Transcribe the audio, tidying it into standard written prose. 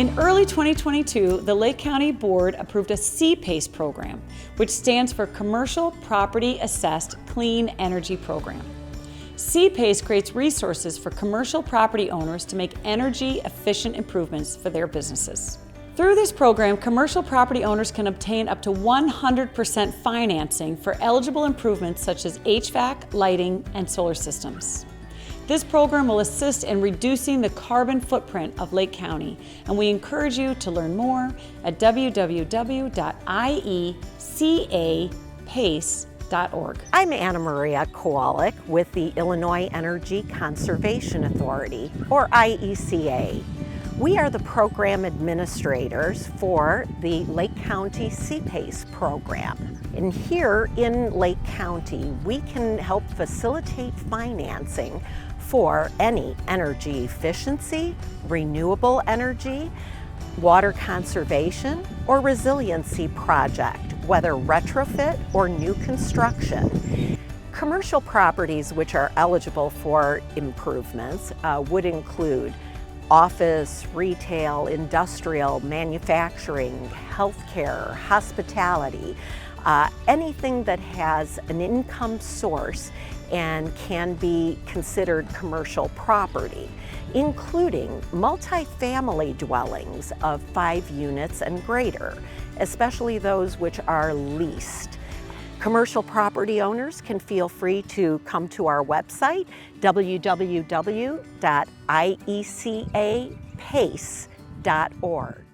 In early 2022, the Lake County Board approved a CPACE program, which stands for Commercial Property Assessed Clean Energy Program. CPACE creates resources for commercial property owners to make energy-efficient improvements for their businesses. Through this program, commercial property owners can obtain up to 100% financing for eligible improvements such as HVAC, lighting, and solar systems. This program will assist in reducing the carbon footprint of Lake County, and we encourage you to learn more at www.iecapace.org. I'm Anna Maria Kowalik with the Illinois Energy Conservation Authority, or IECA. We are the program administrators for the Lake County CPACE program. And here in Lake County, we can help facilitate financing for any energy efficiency, renewable energy, water conservation, or resiliency project, whether retrofit or new construction. Commercial properties which are eligible for improvements would include office, retail, industrial, manufacturing, healthcare, hospitality, anything that has an income source and can be considered commercial property, including multifamily dwellings of 5 units and greater, especially those which are leased. Commercial property owners can feel free to come to our website, www.iecapace.org.